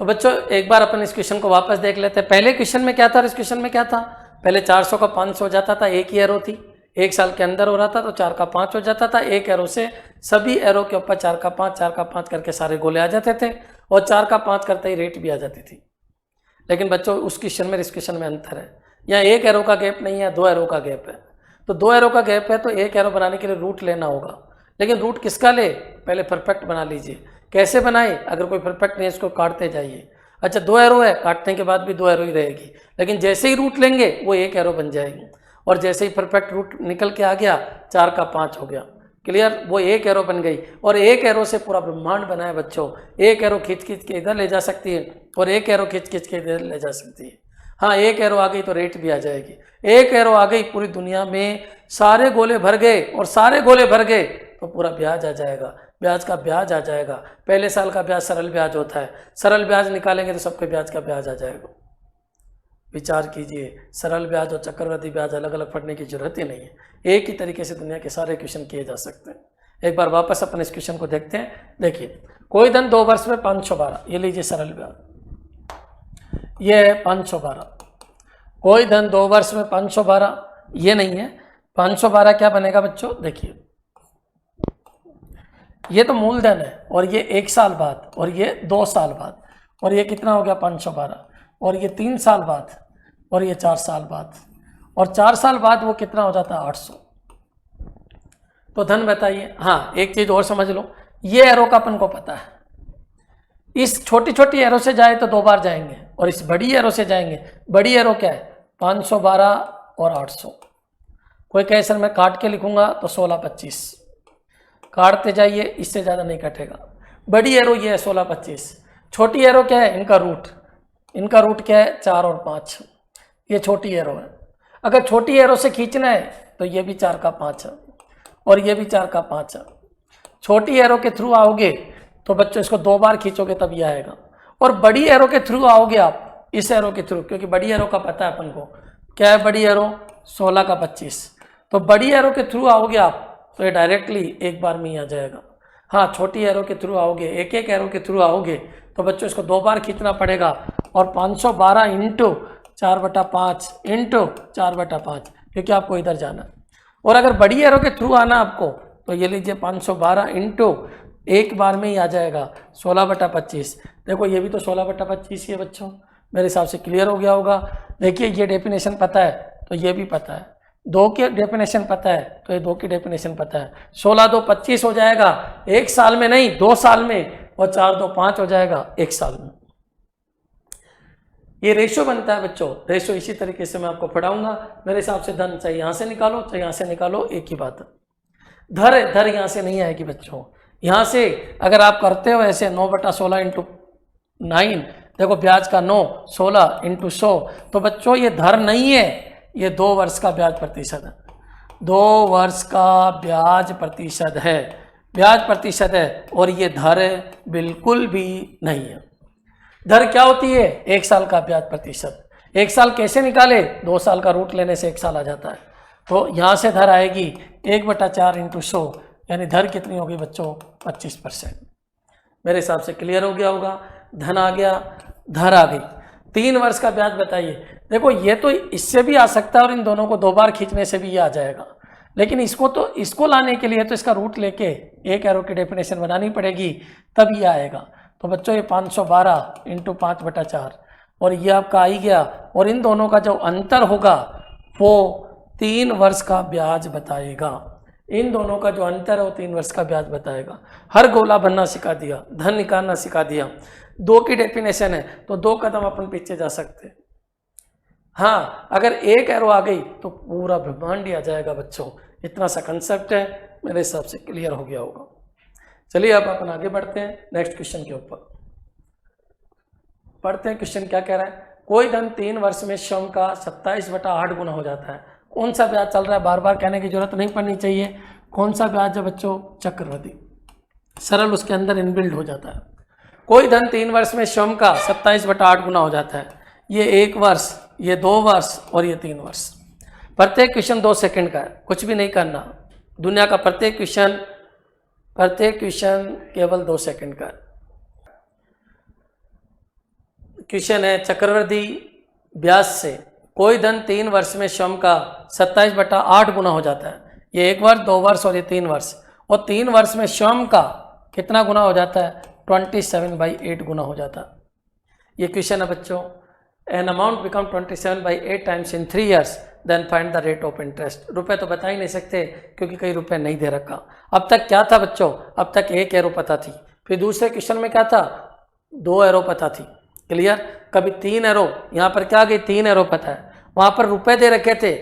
तो बच्चों एक बार अपन इस क्वेश्चन को वापस देख लेते हैं। पहले क्वेश्चन में क्या था और इस क्वेश्चन में क्या था? पहले 400 का 500 हो जाता था, एक ही एरो थी, 1 साल के अंदर हो रहा था, तो 4 का 5 हो जाता था। एक एरो से सभी एरो के ऊपर 4 का 5 4 का 5 करके सारे गोले आ जाते थे, और 4 का 5 करते ही रेट भी आ जाती थी। लेकिन बच्चों उस क्वेश्चन में इस क्वेश्चन में अंतर है। यहाँ 1 एरो का गैप नहीं है, 2 एरो का गैप है। तो 2 एरो का गैप है, तो 1 एरो बनाने के लिए रूट लेना होगा। लेकिन रूट किसका ले? पहले परफेक्ट बना लीजिए। कैसे बनाए? अगर कोई परफेक्ट नहीं, इसको काटते जाइए। अच्छा 2 एरो है, काटने के बाद भी 2 एरो ही रहेगी, लेकिन जैसे ही रूट लेंगे वो 1 एरो बन जाएगी, और जैसे ही परफेक्ट रूट निकल के आ गया 4 का 5 हो गया। क्लियर? वो 1 एरो बन गई, और 1 एरो से पूरा ब्रह्मांड बना है बच्चों। 1 एरो खींच खींच के इधर ले जा सकती है, और 1 एरो खींच खींच के इधर ले जा सकती है। हाँ 1 एरो आ गई तो रेट भी आ जाएगी। 1 एरो आ गई, पूरी दुनिया में सारे गोले भर गए, और सारे गोले भर गए तो पूरा ब्याज आ जाएगा, ब्याज का ब्याज आ जाएगा। पहले साल का ब्याज सरल ब्याज होता है, सरल ब्याज निकालेंगे तो सबके ब्याज का ब्याज आ जाएगा। विचार कीजिए, सरल ब्याज और चक्रवृद्धि ब्याज अलग अलग पढ़ने की जरूरत ही नहीं है, एक ही तरीके से दुनिया के सारे क्वेश्चन किए जा सकते हैं। एक बार वापस अपन इस क्वेश्चन को देखते हैं। देखिए कोई धन 2 वर्ष में 512, ये लीजिए सरल ब्याज, ये है 512। कोई धन 2 वर्ष में 512, ये नहीं है 512। क्या बनेगा बच्चों? देखिए ये तो मूलधन है, और ये 1 साल बाद, और ये 2 साल बाद, और ये कितना हो गया 512, और ये 3 साल बाद, और ये 4 साल बाद, और 4 साल बाद वो कितना हो जाता है 800। तो धन बताइए। हाँ एक चीज और समझ लो, ये एरो का अपन को पता है, इस छोटी छोटी एरो से जाए तो 2 बार जाएंगे, और इस बड़ी एरो से जाएंगे। बड़ी एरो क्या है? 512 और 800। कोई कहे सर मैं काट के लिखूंगा तो 1625, काटते जाइए, इससे ज़्यादा नहीं कटेगा। बड़ी एरो ये है 1625, छोटी एरो क्या है? इनका रूट, इनका रूट क्या है? 4 और 5, ये छोटी एरो है। अगर छोटी एरो से खींचना है तो ये भी 4 का 5 है, और ये भी 4 का 5 है। छोटी एरो के थ्रू आओगे तो बच्चों इसको 2 बार खींचोगे तब ये आएगा, और बड़ी एरो के थ्रू आओगे आप, इस एरो के थ्रू, क्योंकि बड़ी एरो का पता है अपन को क्या है। बड़ी एरो 16 का 25, तो बड़ी एरो के थ्रू आओगे आप तो ये डायरेक्टली एक बार में ही आ जाएगा। हाँ छोटी एरो के थ्रू आओगे, एक एक एरो के थ्रू आओगे तो बच्चों इसको 2 बार खींचना पड़ेगा, और 512 इंटू 4/5 इंटू 4/5, क्योंकि आपको इधर जाना है। और अगर बड़ी एरो के थ्रू आना आपको तो ये लीजिए 512 इंटू एक बार में ही आ जाएगा 16/25। देखो ये भी तो 16/25 ही है बच्चों, मेरे हिसाब से क्लियर हो गया होगा। देखिए ये डेफिनेशन पता है तो ये भी पता है, 2 की डेफिनेशन पता है तो ये 2 की डेफिनेशन पता है। 16 2 25 हो जाएगा 1 साल में नहीं 2 साल में, और 4 2 5 हो जाएगा 1 साल में। ये रेशो बनता है बच्चों, रेशो इसी तरीके से मैं आपको पढ़ाऊंगा। मेरे हिसाब से धन चाहे यहाँ से निकालो चाहे यहाँ से निकालो, एक ही बात है। धर यहाँ से नहीं आएगी बच्चों, यहाँ से अगर आप करते हो ऐसे 9/16 इंटू 9, देखो ब्याज का 9 16 इंटू 100, तो बच्चों ये धर नहीं है, ये 2 वर्ष का ब्याज प्रतिशत है, 2 वर्ष का ब्याज प्रतिशत है, ब्याज प्रतिशत है। और ये धर बिल्कुल भी नहीं है। धर क्या होती है? 1 साल का ब्याज प्रतिशत। 1 साल कैसे निकाले? 2 साल का रूट लेने से 1 साल आ जाता है। तो यहाँ से धर आएगी 1/4 इंटू 100, यानी धर कितनी होगी बच्चों? 25%। मेरे हिसाब से क्लियर हो गया होगा। धन आ गया, धर आ गई। 3 वर्ष का ब्याज बताइए। देखो ये तो इससे भी आ सकता है और इन दोनों को 2 बार खींचने से भी ये आ जाएगा, लेकिन इसको लाने के लिए तो इसका रूट लेके एक एरो की डेफिनेशन बनानी पड़ेगी, तब ये आएगा। तो बच्चों ये 512 इंटू 5/4 और ये आपका आ ही गया। और इन दोनों का जो अंतर होगा वो 3 वर्ष का ब्याज बताएगा। इन दोनों का जो अंतर है वो 3 वर्ष का ब्याज बताएगा। हर गोला बनना सिखा दिया, धन निकालना सिखा दिया। 2 की डेफिनेशन है तो 2 कदम अपन पीछे जा सकते। हाँ, अगर एक एरो आ गई तो पूरा ब्रह्मांड ही आ जाएगा बच्चों। इतना सा कंसेप्ट है, मेरे हिसाब से क्लियर हो गया होगा। चलिए अब अपन आगे बढ़ते हैं नेक्स्ट क्वेश्चन के ऊपर। पढ़ते हैं क्वेश्चन क्या कह रहा है। कोई धन 3 वर्ष में श्रम का 27/8 गुना हो जाता है। कौन सा ब्याज चल रहा है? बार बार कहने की जरूरत नहीं पड़नी चाहिए। कौन सा ब्याज है बच्चों? चक्रवृद्धि। सरल उसके अंदर इनबिल्ड हो जाता है। कोई धन 3 वर्ष में श्रम का 27/8 गुना हो जाता है। ये 1 वर्ष, ये 2 वर्ष और ये 3 वर्ष। प्रत्येक क्वेश्चन 2 सेकंड का है, कुछ भी नहीं करना। दुनिया का प्रत्येक क्वेश्चन केवल 2 सेकंड का है। क्वेश्चन है चक्रवृद्धि ब्याज से कोई धन 3 वर्ष में श्रम का 27/8 गुना हो जाता है। ये 1 वर्ष, 2 वर्ष और ये 3 वर्ष। और 3 वर्ष में श्रम का कितना गुना हो जाता है? 27/8 गुना हो जाता है। ये क्वेश्चन है बच्चों। An amount become 27/8 times in 3 years, then find the rate of interest. रुपए तो बता ही नहीं सकते क्योंकि कई रुपए नहीं दे रखा। अब तक क्या था बच्चों? अब तक 1 एरो पता थी, फिर दूसरे क्वेश्चन में क्या था? 2 एरो पता थी। क्लियर? कभी 3 एरो, यहाँ पर क्या गई? 3 एरो पता है। वहाँ पर रुपए दे रखे थे,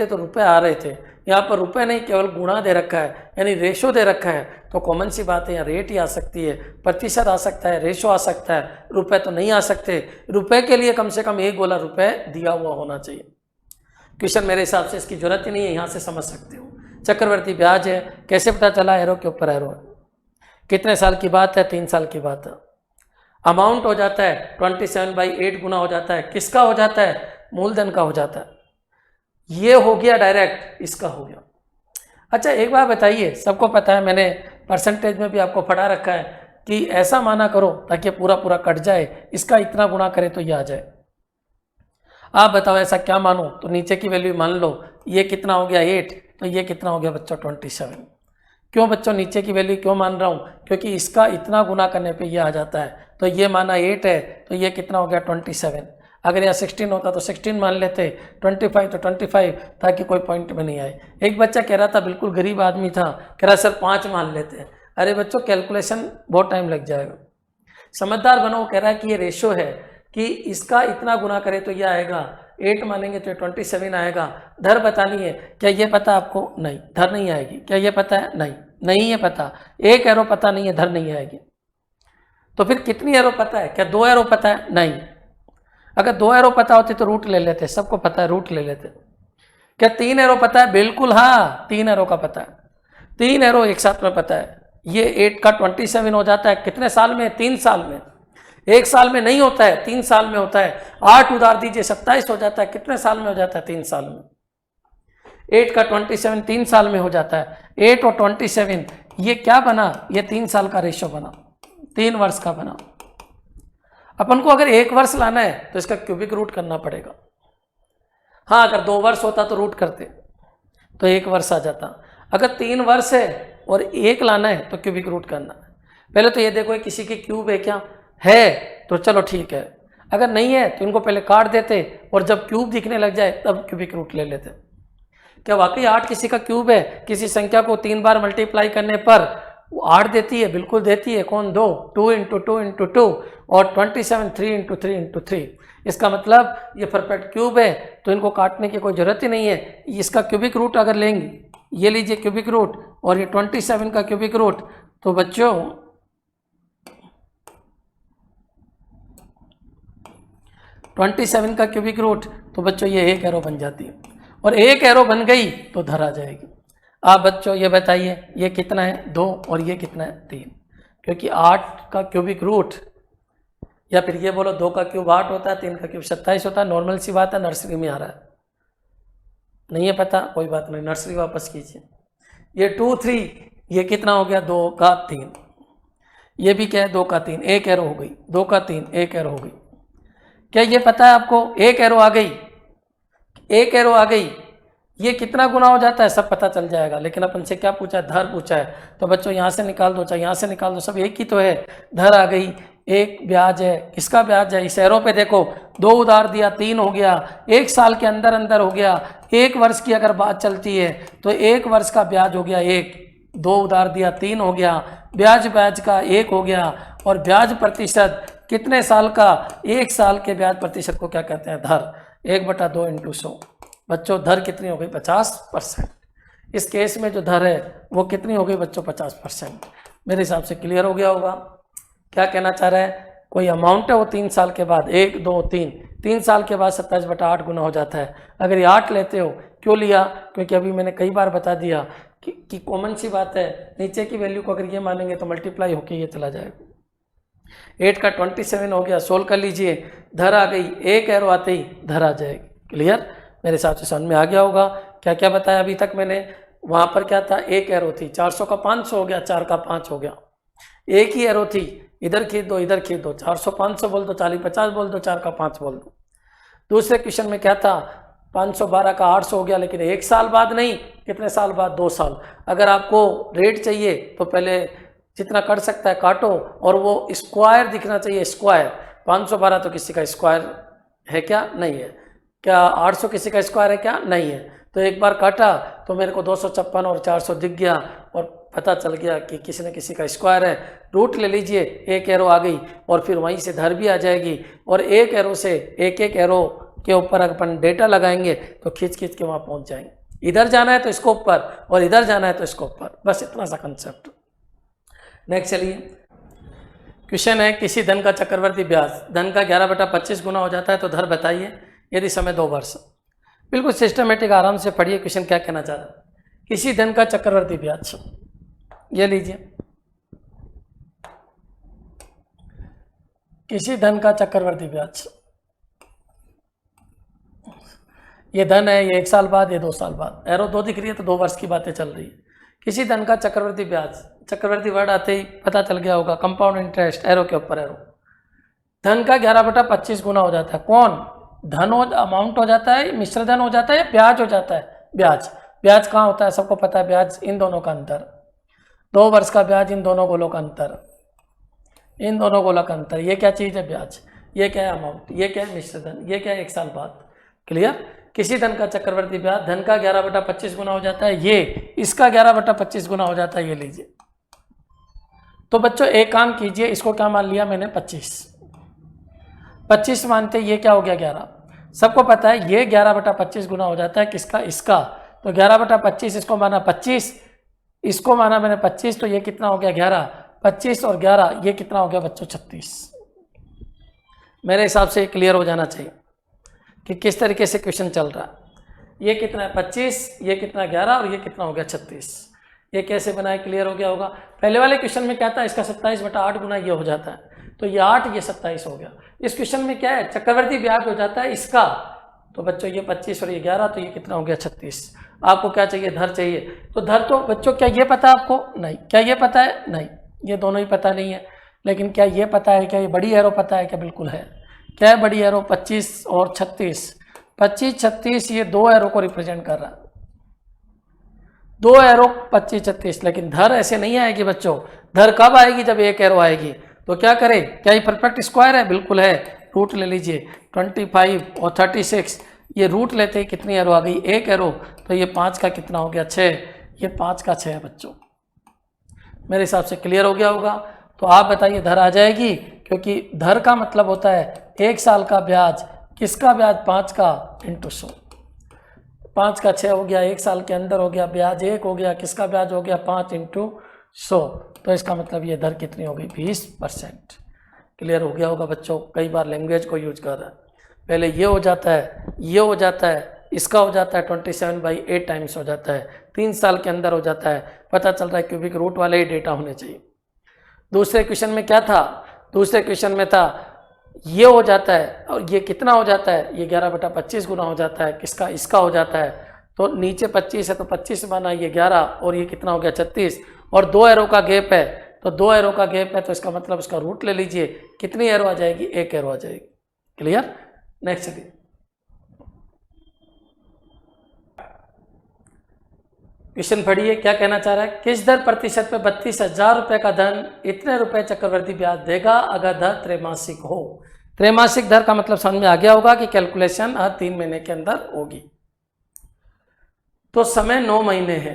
तो रुपए आ रहे थे। यहाँ पर रुपए नहीं, केवल गुणा दे रखा है, यानी रेशो दे रखा है। तो कॉमन सी बात है, यहाँ रेट ही आ सकती है, प्रतिशत आ सकता है, रेशो आ सकता है, रुपए तो नहीं आ सकते। रुपए के लिए कम से कम 1 गोला रुपए दिया हुआ होना चाहिए। क्वेश्चन मेरे हिसाब से इसकी जरूरत ही नहीं है, यहाँ से समझ सकते हो। चक्रवर्ती ब्याज है, कैसे पता चला? एरो के ऊपर एरो है। कितने साल की बात है? 3 साल की बात है। अमाउंट हो जाता है 27/8 गुना हो जाता है। किसका हो जाता है? मूलधन का हो जाता है। ये हो गया डायरेक्ट, इसका हो गया। अच्छा एक बात बताइए, सबको पता है, मैंने परसेंटेज में भी आपको पढ़ा रखा है कि ऐसा माना करो ताकि पूरा कट जाए, इसका इतना गुणा करे तो ये आ जाए। आप बताओ ऐसा क्या मानो? तो नीचे की वैल्यू मान लो, ये कितना हो गया 8, तो ये कितना हो गया बच्चों 27। क्यों बच्चों नीचे की वैल्यू क्यों मान रहा हूँ? क्योंकि इसका इतना गुना करने पे ये आ जाता है। तो ये माना 8 है तो ये कितना हो गया 27। अगर यहाँ 16 होता तो 16 मान लेते, 25 तो 25, ताकि कोई पॉइंट में नहीं आए। एक बच्चा कह रहा था, बिल्कुल गरीब आदमी था, कह रहा सर 5 मान लेते हैं। अरे बच्चों कैलकुलेशन बहुत टाइम लग जाएगा। समझदार बनो। वो कह रहा है कि ये रेशो है कि इसका इतना गुना करे तो ये आएगा, 8 मानेंगे तो 27 आएगा। धर बतानी है, क्या ये पता आपको? नहीं, धर नहीं आएगी। क्या ये पता है? नहीं, नहीं है पता। 1 एरो पता नहीं है, धर नहीं आएगी। तो फिर कितनी एरो पता है? क्या 2 एरो पता है? नहीं। अगर 2 एरो पता होती तो रूट ले लेते, सबको पता है, रूट ले लेते। क्या 3 एरो पता है? बिल्कुल हाँ, 3 एरो का पता है। 3 एरो एक साथ में पता है। ये 8 का 27 हो जाता है कितने साल में? 3 साल में। 1 साल में नहीं होता है, 3 साल में होता है। 8 उधार दीजिए 27 हो जाता है, कितने साल में हो जाता है? 3 साल में। 8 का 27 3 साल में हो जाता है। 8 और 27 ये क्या बना? ये 3 साल का रेशो बना, 3 वर्ष का बना। अपन को अगर 1 वर्ष लाना है तो इसका क्यूबिक रूट करना पड़ेगा। हाँ, अगर 2 वर्ष होता तो रूट करते तो 1 वर्ष आ जाता। अगर 3 वर्ष है और 1 लाना है तो क्यूबिक रूट करना है। पहले तो ये देखो किसी की क्यूब है क्या है, तो चलो ठीक है, अगर नहीं है तो इनको पहले काट देते और जब क्यूब दिखने लग जाए तब क्यूबिक रूट ले लेते। क्या वाकई 8 किसी का क्यूब है? किसी संख्या को 3 बार मल्टीप्लाई करने पर वो 8 देती है? बिल्कुल देती है। कौन? 2, 2 इंटू 2 इंटू 2 और 27 3 इंटू 3 इंटू 3। इसका मतलब ये परफेक्ट क्यूब है, तो इनको काटने की कोई ज़रूरत ही नहीं है। इसका क्यूबिक रूट अगर लेंगे, ये लीजिए क्यूबिक रूट और ये 27 का क्यूबिक रूट, तो बच्चों 27 का क्यूबिक रूट, तो बच्चों ये 1 एरो बन जाती है और 1 एरो बन गई तो धर आ जाएगी। आप बच्चों ये बताइए ये कितना है? 2 और ये कितना है? 3, क्योंकि 8 का क्यूबिक रूट, या फिर ये बोलो 2 का क्यूब 8 होता है, 3 का क्यूब 27 होता है। नॉर्मल सी बात है, नर्सरी में आ रहा है। नहीं है पता? कोई बात नहीं, नर्सरी वापस कीजिए। ये 2 3, ये कितना हो गया? 2 का 3। ये भी क्या है? 2 का 3, 1 एरो हो गई। 2 का 3, 1 एरो हो गई। क्या ये पता है आपको? 1 एरो आ गई, 1 एरो आ गई, ये कितना गुना हो जाता है सब पता चल जाएगा। लेकिन अपन से क्या पूछा है? धर पूछा है। तो बच्चों यहाँ से निकाल दो, चाहे यहाँ से निकाल दो, सब एक ही तो है। धर आ गई, 1 ब्याज है। किसका ब्याज है? इस एरो पे देखो, 2 उधार दिया, 3 हो गया, 1 साल के अंदर अंदर हो गया। 1 वर्ष की अगर बात चलती है तो 1 वर्ष का ब्याज हो गया 1, 2 उधार दिया, 3 हो गया, ब्याज का 1 हो गया। और ब्याज प्रतिशत कितने साल का? 1 साल के ब्याज प्रतिशत को क्या कहते हैं? धर। 1/2 इंटू 100। बच्चों धर कितनी हो गई? 50%। इस केस में जो धर है वो कितनी हो गई बच्चों? 50%। मेरे हिसाब से क्लियर हो गया होगा। क्या कहना चाह रहा है? कोई अमाउंट है वो 3 साल के बाद, 1 2 3 साल के बाद 27/8 गुना हो जाता है। अगर ये 8 लेते हो, क्यों लिया? क्योंकि अभी मैंने कई बार बता दिया कि कॉमन सी बात है, नीचे की वैल्यू को अगर ये मानेंगे तो मल्टीप्लाई होकर ये चला जाएगा। 8 का 27 हो गया, सोल्व कर लीजिए, धर आ गई, 1 एरो आते ही धर आ जाएगी। क्लियर? मेरे हिसाब से समझ में आ गया होगा। क्या क्या बताया अभी तक मैंने? वहाँ पर क्या था? 1 एरो थी, 400 का 500 हो गया, 4 का 5 हो गया। 1 ही एरो थी, इधर खींच दो, इधर खींच दो, 400 500 बोल दो, 40 50 बोल दो, 4 का 5 बोल दो। दूसरे क्वेश्चन में क्या था? 512 का 800 हो गया, लेकिन 1 साल बाद नहीं, कितने साल बाद? 2 साल। अगर आपको रेट चाहिए तो पहले जितना कट सकता है काटो, और वो स्क्वायर दिखना चाहिए, स्क्वायर। 512 तो किसी का स्क्वायर है क्या? नहीं है। क्या 800 किसी का स्क्वायर है क्या? नहीं है। तो एक बार काटा तो मेरे को 256 और 400 दिख गया और पता चल गया कि किसी न किसी का स्क्वायर है। रूट ले लीजिए, 1 एरो आ गई और फिर वहीं से धर भी आ जाएगी। और 1 एरो से एक एरो के ऊपर अपन डेटा लगाएंगे तो खींच खींच के वहाँ पहुँच जाएंगे। इधर जाना है तो इसको ऊपर और इधर जाना है तो इसको ऊपर, बस इतना सा कंसेप्ट। नेक्स्ट चलिए, क्वेश्चन है किसी धन का चक्रवर्ती ब्याज धन का 11/25 गुना हो जाता है तो धर बताइए यदि समय 2 वर्ष। बिल्कुल सिस्टमेटिक, आराम से पढ़िए क्वेश्चन क्या कहना चाह रहा है। किसी धन का चक्रवर्ती ब्याज, ये लीजिए, किसी धन का चक्रवर्ती ब्याज, ये धन है, ये 1 साल बाद, ये 2 साल बाद। एरो 2 दिख रही है तो 2 वर्ष की बातें चल रही है। किसी धन का चक्रवर्ती ब्याज, चक्रवर्ती वर्ड आते ही पता चल गया होगा, कंपाउंड इंटरेस्ट, एरो के ऊपर एरो। धन का 11/25 गुना हो जाता है। कौन? धन हो, अमाउंट हो जाता है, मिश्र धन हो जाता है, या ब्याज हो जाता है? ब्याज। ब्याज कहाँ होता है? सबको पता है, ब्याज इन दोनों का अंतर, 2 वर्ष का ब्याज, इन दोनों गोलों का अंतर, इन दोनों गोलों का अंतर। ये क्या चीज़ है? ब्याज। ये क्या है? अमाउंट। ये क्या है? मिश्र धन। ये क्या है? 1 साल बाद। क्लियर? किसी धन का चक्रवर्ती ब्याज धन का 11/25 गुना हो जाता है, ये इसका 11/25 गुना हो जाता है, ये लीजिए। तो बच्चों एक काम कीजिए, इसको क्या मान लिया मैंने? 25 मानते, ये क्या हो गया? 11। सबको पता है ये 11/25 गुना हो जाता है किसका? इसका। तो 11/25, इसको माना 25, इसको माना मैंने 25, तो ये कितना हो गया? 11। 25 और 11 ये कितना हो गया बच्चों? 36। मेरे हिसाब से क्लियर हो जाना चाहिए कि किस तरीके से क्वेश्चन चल रहा है। ये कितना है? 25, ये कितना? 11, और ये कितना हो गया? 36। ये कैसे बनाए? क्लियर हो गया होगा। पहले वाले क्वेश्चन में क्या था? इसका 27/8 गुना ये हो जाता है, तो ये 8, ये 27 हो गया। इस क्वेश्चन में क्या है? चक्रवर्ती ब्याज हो जाता है इसका, तो बच्चों ये 25 और ये 11, तो ये कितना हो गया? 36। आपको क्या चाहिए? धर चाहिए। तो धर तो बच्चों क्या ये पता है आपको? नहीं। क्या ये पता है? नहीं, ये दोनों ही पता नहीं है। लेकिन क्या ये पता है? क्या ये बड़ी एरो पता है? क्या? बिल्कुल है। क्या है बड़ी एरो? 25 और 36। 25 36 ये 2 एरो को रिप्रेजेंट कर रहा है, 2 एरो 25 36, लेकिन धर ऐसे नहीं आएगी बच्चों। धर कब आएगी? जब एक एरो आएगी। तो क्या करें? क्या ये परफेक्ट स्क्वायर है? बिल्कुल है। रूट ले लीजिए 25 और 36, ये रूट लेते ही कितनी एरो आ गई? एक एरो। तो ये 5 का कितना हो गया? 6। ये 5 का 6 है बच्चों। मेरे हिसाब से क्लियर हो गया होगा। तो आप बताइए धर आ जाएगी, क्योंकि धर का मतलब होता है 1 साल का ब्याज। किसका ब्याज? 5 का इंटू 100। 5 का 6 हो गया, 1 साल के अंदर हो गया, ब्याज 1 हो गया, किसका ब्याज हो गया? 5 इंटू 100। तो इसका मतलब ये दर कितनी हो गई? 20%। क्लियर हो गया होगा बच्चों। कई बार लैंग्वेज को यूज कर रहा है, पहले ये हो जाता है, ये हो जाता है, इसका हो जाता है 27/8 टाइम्स हो जाता है, 3 साल के अंदर हो जाता है। पता चल रहा है क्यूबिक रूट वाले ही डेटा होने चाहिए। दूसरे क्वेश्चन में क्या था? दूसरे क्वेश्चन में था ये हो जाता है और ये कितना हो जाता है? ये 11/25 गुना हो जाता है, किसका? इसका हो जाता है। तो नीचे 25 है तो 25 बना, ये 11 और ये कितना हो गया? 36। और 2 एरो का गैप है, तो 2 एरो का गैप है तो इसका मतलब इसका रूट ले लीजिए। कितनी एरो आ जाएगी? 1 एरो आ जाएगी। क्लियर? नेक्स्ट चलिए, क्वेश्चन पढ़िए। क्या कहना चाह रहा है? किस दर प्रतिशत पे 32,000 रुपये का धन इतने रुपए चक्रवृद्धि ब्याज देगा अगर दर त्रैमासिक हो? त्रैमासिक दर का मतलब समझ में आ गया होगा कि कैलकुलेशन हर 3 महीने के अंदर होगी। तो समय 9 महीने है।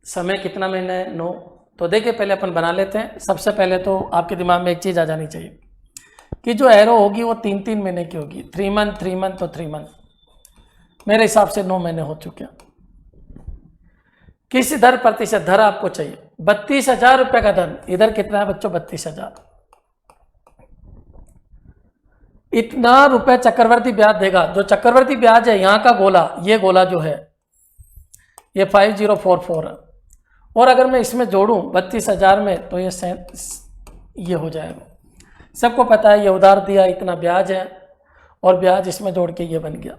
समय कितना महीना है? 9। तो देखिए पहले अपन बना लेते हैं। सबसे पहले तो आपके दिमाग में एक चीज़ आ जानी चाहिए कि जो एरो होगी वो 3-3 महीने की होगी। 3 मंथ 3 मंथ तो 3 मंथ। मेरे हिसाब से 9 महीने हो चुके हैं। किस दर प्रतिशत धर आपको चाहिए? 32,000 रुपये का धन। इधर कितना है बच्चों? 32,000। इतना रुपए चक्रवर्ती ब्याज देगा। जो चक्रवर्ती ब्याज है यहाँ का गोला, ये गोला जो है ये 5044 है। और अगर मैं इसमें जोड़ूं 32,000 में तो ये हो जाएगा। सबको पता है ये उधार दिया, इतना ब्याज है और ब्याज इसमें जोड़ के ये बन गया।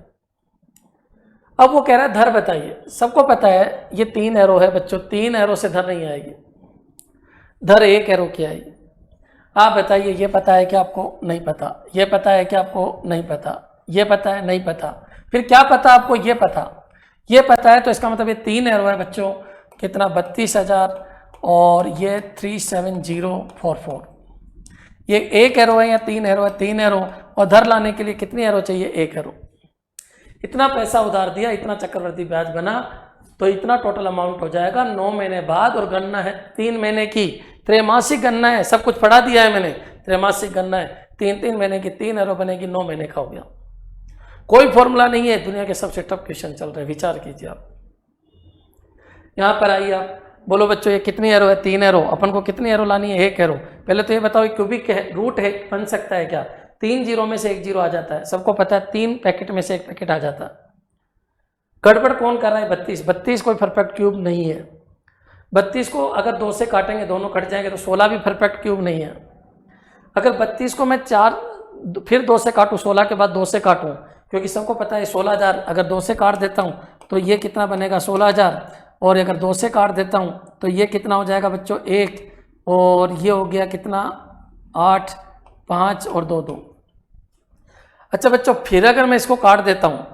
अब वो कह रहा है धर बताइए। सबको पता है ये 3 एरो है बच्चों, 3 एरो से धर नहीं आएगी, धर 1 एरो की आएगी। आप बताइए, ये पता है कि आपको? नहीं पता। ये पता है कि आपको? नहीं पता। ये पता है? नहीं पता। फिर क्या पता आपको? ये पता। ये पता है तो इसका मतलब ये 3 एरो है बच्चों। कितना? 32,000 और ये 37044। ये 1 एरो है या 3 एरो है? 3 एरो। और धर लाने के लिए कितनी एरो चाहिए? 1 एरो। इतना पैसा उधार दिया, इतना चक्रवृद्धि ब्याज बना, तो इतना टोटल अमाउंट हो जाएगा 9 महीने बाद। और गणना है 3 महीने की, त्रैमासिक गणना है। सब कुछ पढ़ा दिया है मैंने। त्रैमासिक गणना है, 3-3 महीने की, 3 एरो बनेगी, 9 महीने का हो गया। कोई फॉर्मूला नहीं है। दुनिया के सबसे टफ क्वेश्चन चल रहे हैं, विचार कीजिए आप। यहाँ पर आइए, आप बोलो बच्चों ये कितनी एरो है? 3 एरो। अपन को कितनी एरो लानी है? 1 एरो। पहले तो ये बताओ क्यूबिक है, रूट है, बन सकता है क्या? 3 जीरो में से 1 जीरो आ जाता है। सबको पता है 3 पैकेट में से 1 पैकेट आ जाता है। गड़बड़ कौन कर रहा है? 32 कोई परफेक्ट क्यूब नहीं है। 32 को अगर 2 से काटेंगे, दोनों कट जाएंगे, तो 16 भी परफेक्ट क्यूब नहीं है। अगर 32 को मैं 4 फिर 2 से काटूँ, 16 के बाद 2 से काटूँ, क्योंकि सबको पता है 16,000। अगर 2 से काट देता हूँ तो ये कितना बनेगा? 16,000। और अगर 2 से काट देता हूँ तो ये कितना हो जाएगा बच्चों? 1। और ये हो गया कितना? 8, 5 और 2 2। अच्छा बच्चों, फिर अगर मैं इसको काट देता हूँ,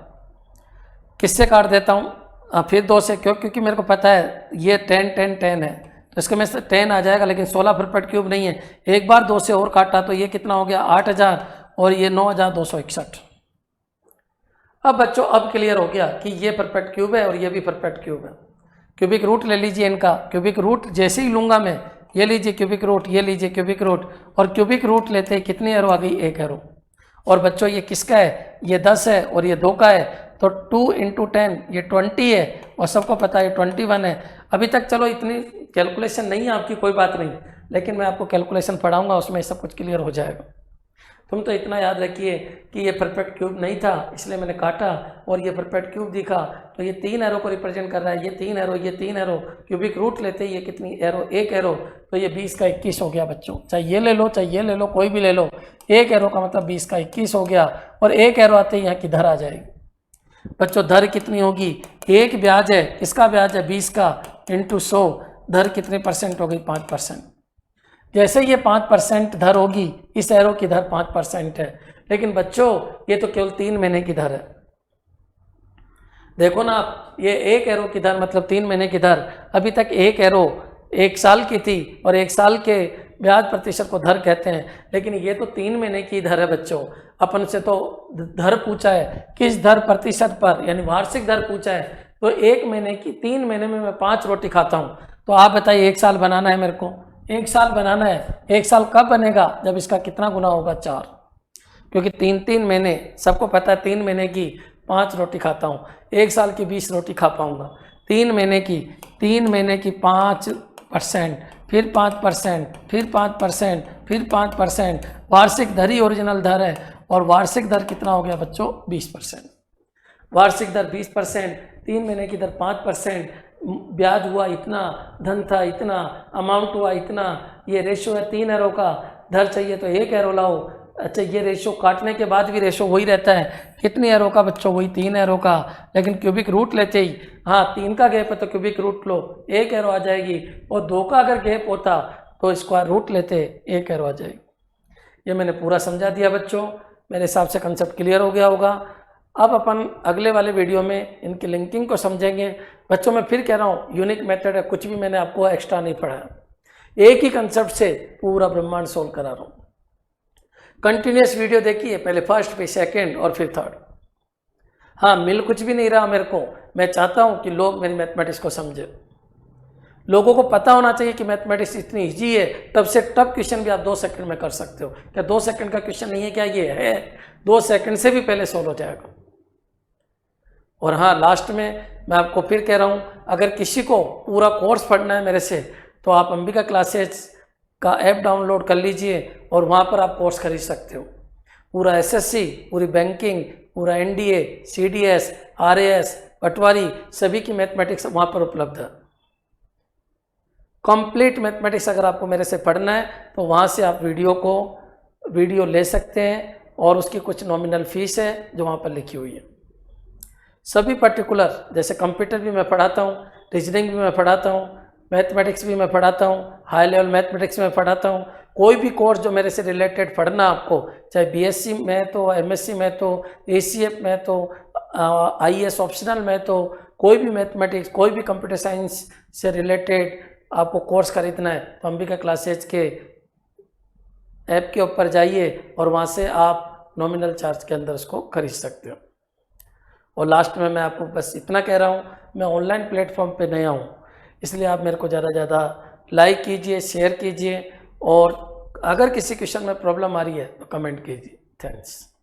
किससे काट देता हूँ? फिर 2 से। क्योंकि मेरे को पता है ये 10 10 10 है, तो इसके में से 10 आ जाएगा, लेकिन 16 परफेक्ट क्यूब नहीं है। एक बार 2 से और काटा तो ये कितना हो गया? 8,000 और ये 9,261। अब बच्चों अब क्लियर हो गया कि ये परफेक्ट क्यूब है और ये भी परफेक्ट क्यूब है। क्यूबिक रूट ले लीजिए इनका। क्यूबिक रूट जैसे ही लूँगा मैं, ये लीजिए क्यूबिक रूट, ये लीजिए क्यूबिक रूट, और क्यूबिक रूट लेते कितनी एरो आ गई? 1 एरो। और बच्चों ये किसका है? ये 10 है और ये 2 का है, तो 2 × 10 ये 20 है, और सबको पता है 21 है। अभी तक चलो इतनी कैलकुलेशन नहीं है आपकी, कोई बात नहीं, लेकिन मैं आपको कैलकुलेशन पढ़ाऊंगा, उसमें सब कुछ क्लियर हो जाएगा। तुम तो इतना याद रखिए कि ये परफेक्ट क्यूब नहीं था, इसलिए मैंने काटा और ये परफेक्ट क्यूब दिखा, तो ये 3 एरो को रिप्रेजेंट कर रहा है। ये 3 एरो, ये 3 एरो, क्यूबिक रूट लेते ये कितनी एरो? 1 एरो। तो ये 20 का 21 हो गया बच्चों। चाहे ये ले लो, चाहे ये ले लो, कोई भी ले लो। 1 एरो का मतलब 20 का 21 हो गया। और 1 एरो आते ही यहाँ की धर आ जाएगी। बच्चों धर कितनी होगी? 1 ब्याज है, किसका ब्याज है? 20 का, इंटू 100। धर कितने % हो गई? 5%। जैसे ये 5% धर होगी, इस एरो की धर 5% है, लेकिन बच्चों ये तो केवल 3 महीने की धर है। देखो ना आप, ये एक एरो किधर, मतलब 3 महीने किधर, अभी तक एक एरो 1 साल की थी और 1 साल के ब्याज प्रतिशत को दर कहते हैं, लेकिन ये तो 3 महीने की दर है बच्चों। अपन से तो दर पूछा है, किस दर प्रतिशत पर, यानी वार्षिक दर पूछा है। तो 1 महीने की, 3 महीने में मैं 5 रोटी खाता हूँ। तो आप बताइए 1 साल बनाना है मेरे को, 1 साल बनाना है। 1 साल कब बनेगा, जब इसका कितना गुना होगा, 4, क्योंकि 3 महीने, सबको पता है 3 महीने की 5 रोटी खाता हूँ, 1 साल की 20 रोटी खा पाऊँगा। 3 महीने की 5%, फिर 5%, फिर 5%, फिर 5%, वार्षिक दर ही ओरिजिनल दर है। और वार्षिक दर कितना हो गया बच्चों, 20%। वार्षिक दर 20%, 3 महीने की दर 5%, ब्याज हुआ इतना, धन था इतना, अमाउंट हुआ इतना, ये रेशो है 3 एरो का, दर चाहिए तो 1 एरो लाओ। अच्छा, ये रेशो काटने के बाद भी रेशो वही रहता है, कितनी एरो का बच्चों, वही 3 एरो का, लेकिन क्यूबिक रूट लेते ही, हाँ 3 का गैप है तो क्यूबिक रूट लो, 1 एरो आ जाएगी। और 2 का अगर गैप होता तो स्क्वायर रूट लेते, 1 एरो आ जाएगी। ये मैंने पूरा समझा दिया बच्चों, मेरे हिसाब से कंसेप्ट क्लियर हो गया होगा। अब अपन अगले वाले वीडियो में इनकी लिंकिंग को समझेंगे। बच्चों मैं फिर कह रहा हूँ, यूनिक मेथड है, कुछ भी मैंने आपको एक्स्ट्रा नहीं पढ़ाया, एक ही कंसेप्ट से पूरा ब्रह्मांड सोल्व करा रहा हूँ। कंटिन्यूस वीडियो देखिए, पहले फर्स्ट फिर सेकंड और फिर थर्ड। हाँ, मिल कुछ भी नहीं रहा मेरे को, मैं चाहता हूँ कि लोग मेरी मैथमेटिक्स को समझे। लोगों को पता होना चाहिए कि मैथमेटिक्स इतनी ईजी है, तब से टफ क्वेश्चन भी आप 2 सेकंड में कर सकते हो। क्या 2 सेकंड का क्वेश्चन नहीं है क्या, ये है, 2 सेकंड से भी पहले सोल्व हो जाएगा। और हाँ, लास्ट में मैं आपको फिर कह रहा हूँ, अगर किसी को पूरा कोर्स पढ़ना है मेरे से, तो आप अंबिका क्लासेस का ऐप डाउनलोड कर लीजिए और वहाँ पर आप कोर्स खरीद सकते हो। पूरा एसएससी, पूरी बैंकिंग, पूरा एनडीए, सीडीएस, आरएएस, पटवारी, सभी की मैथमेटिक्स वहाँ पर उपलब्ध है। कंप्लीट मैथमेटिक्स अगर आपको मेरे से पढ़ना है तो वहाँ से आप वीडियो ले सकते हैं, और उसकी कुछ नॉमिनल फीस है जो वहाँ पर लिखी हुई है। सभी पर्टिकुलर, जैसे कंप्यूटर भी मैं पढ़ाता हूँ, रीजनिंग भी मैं पढ़ाता हूँ, मैथमेटिक्स भी मैं पढ़ाता हूँ, हाई लेवल मैथमेटिक्स में पढ़ाता हूँ। कोई भी कोर्स जो मेरे से रिलेटेड पढ़ना आपको, चाहे बीएससी में तो, एमएससी में तो, एसीएफ में तो, आईएएस ऑप्शनल में तो, कोई भी मैथमेटिक्स, कोई भी कंप्यूटर साइंस से रिलेटेड आपको कोर्स खरीदना है तो अंबिका क्लासेज के ऐप के ऊपर जाइए और वहाँ से आप नॉमिनल चार्ज के अंदर उसको खरीद सकते हो। और लास्ट में मैं आपको बस इतना कह रहा हूँ, मैं ऑनलाइन प्लेटफॉर्म पे नया हूँ, इसलिए आप मेरे को ज़्यादा ज़्यादा लाइक कीजिए, शेयर कीजिए, और अगर किसी क्वेश्चन में प्रॉब्लम आ रही है तो कमेंट कीजिए। थैंक्स।